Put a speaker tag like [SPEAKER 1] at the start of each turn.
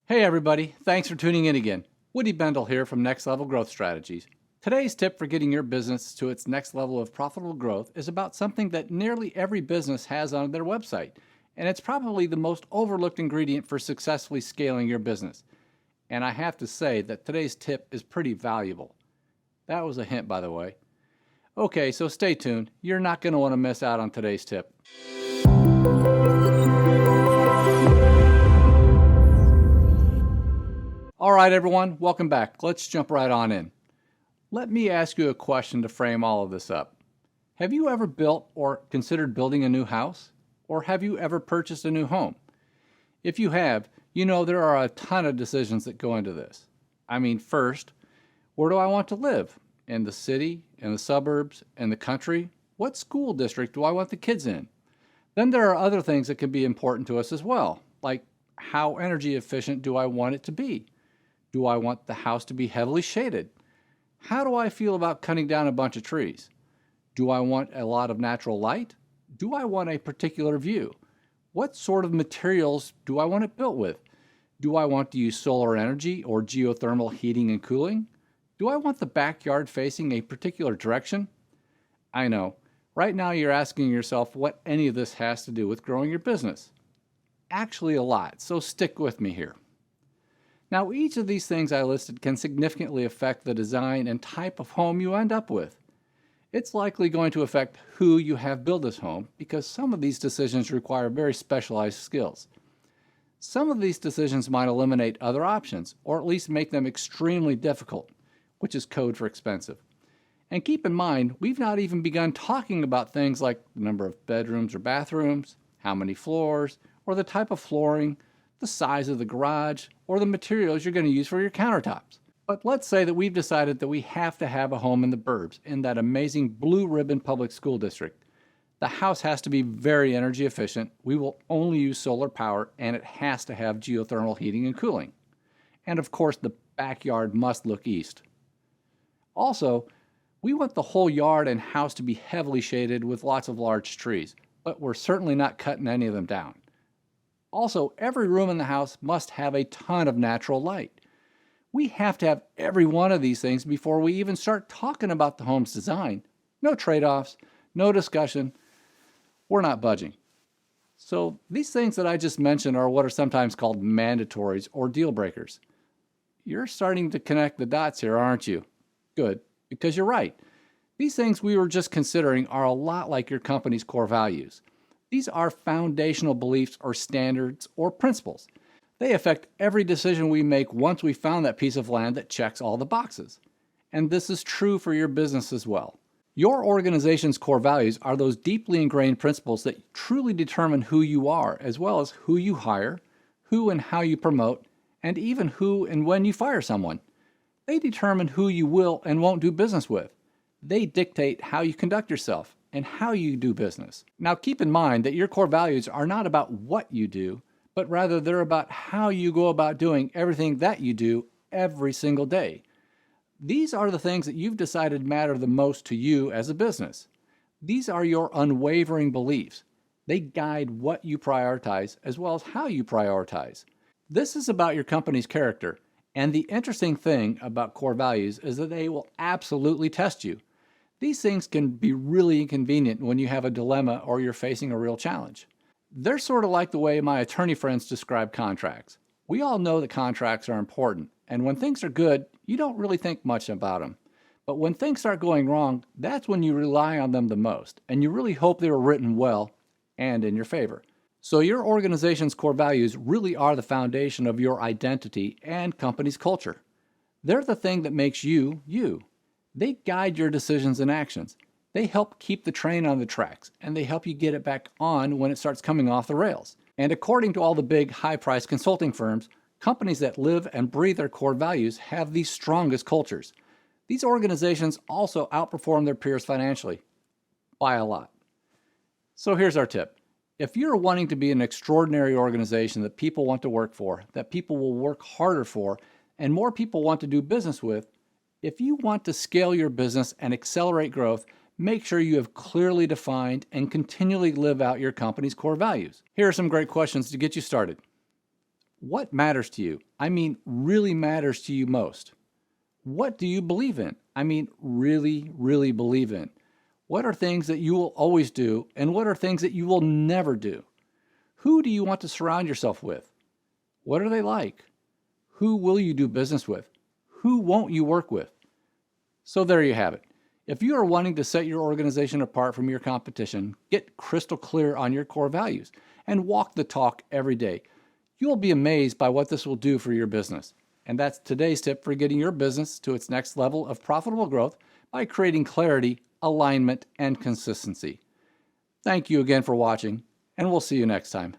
[SPEAKER 1] Hey everybody, thanks for tuning in again. Woody Bendle here from Next Level Growth Strategies. Today's tip for getting your business to its next level of profitable growth is about something that nearly every business has on their website, and it's probably the most overlooked ingredient for successfully scaling your business. And I have to say that today's tip is pretty valuable. That was a hint, by the way. Okay, so stay tuned. You're not going to want to miss out on today's tip. All right, everyone, welcome back. Let's jump right on in. Let me ask you a question to frame all of this up. Have you ever built or considered building a new house? Or have you ever purchased a new home? If you have, you know there are a ton of decisions that go into this. I mean, first, where do I want to live? In the city, in the suburbs, in the country? What school district do I want the kids in? Then there are other things that can be important to us as well, like how energy efficient do I want it to be? Do I want the house to be heavily shaded? How do I feel about cutting down a bunch of trees? Do I want a lot of natural light? Do I want a particular view? What sort of materials do I want it built with? Do I want to use solar energy or geothermal heating and cooling? Do I want the backyard facing a particular direction? I know, right now you're asking yourself what any of this has to do with growing your business. Actually a lot, so stick with me here. Now, each of these things I listed can significantly affect the design and type of home you end up with. It's likely going to affect who you have build this home because some of these decisions require very specialized skills. Some of these decisions might eliminate other options or at least make them extremely difficult, which is code for expensive. And keep in mind, we've not even begun talking about things like the number of bedrooms or bathrooms, how many floors, or the type of flooring, the size of the garage, or the materials you're going to use for your countertops. But let's say that we've decided that we have to have a home in the burbs, in that amazing blue ribbon public school district. The house has to be very energy efficient, we will only use solar power, and it has to have geothermal heating and cooling. And of course, the backyard must look east. Also, we want the whole yard and house to be heavily shaded with lots of large trees, but we're certainly not cutting any of them down. Also, every room in the house must have a ton of natural light. We have to have every one of these things before we even start talking about the home's design. No trade-offs, no discussion. We're not budging. So these things that I just mentioned are what are sometimes called mandatories or deal breakers. You're starting to connect the dots here, aren't you? Good, because you're right. These things we were just considering are a lot like your company's core values. These are foundational beliefs or standards or principles. They affect every decision we make once we found that piece of land that checks all the boxes. And this is true for your business as well. Your organization's core values are those deeply ingrained principles that truly determine who you are, as well as who you hire, who and how you promote, and even who and when you fire someone. They determine who you will and won't do business with. They dictate how you conduct yourself and how you do business. Now keep in mind that your core values are not about what you do, but rather they're about how you go about doing everything that you do every single day. These are the things that you've decided matter the most to you as a business. These are your unwavering beliefs. They guide what you prioritize as well as how you prioritize. This is about your company's character, and the interesting thing about core values is that they will absolutely test you. These things can be really inconvenient when you have a dilemma or you're facing a real challenge. They're sort of like the way my attorney friends describe contracts. We all know that contracts are important, and when things are good, you don't really think much about them. But when things start going wrong, that's when you rely on them the most, and you really hope they were written well and in your favor. So your organization's core values really are the foundation of your identity and company's culture. They're the thing that makes you, you. They guide your decisions and actions. They help keep the train on the tracks, and they help you get it back on when it starts coming off the rails. And according to all the big, high-priced consulting firms, companies that live and breathe their core values have the strongest cultures. These organizations also outperform their peers financially, by a lot. So here's our tip. If you're wanting to be an extraordinary organization that people want to work for, that people will work harder for, and more people want to do business with, if you want to scale your business and accelerate growth, make sure you have clearly defined and continually live out your company's core values. Here are some great questions to get you started. What matters to you? I mean, really matters to you most. What do you believe in? I mean, really, really believe in. What are things that you will always do, and what are things that you will never do? Who do you want to surround yourself with? What are they like? Who will you do business with? Who won't you work with? So there you have it. If you are wanting to set your organization apart from your competition, get crystal clear on your core values and walk the talk every day. You will be amazed by what this will do for your business. And that's today's tip for getting your business to its next level of profitable growth by creating clarity, alignment, and consistency. Thank you again for watching, and we'll see you next time.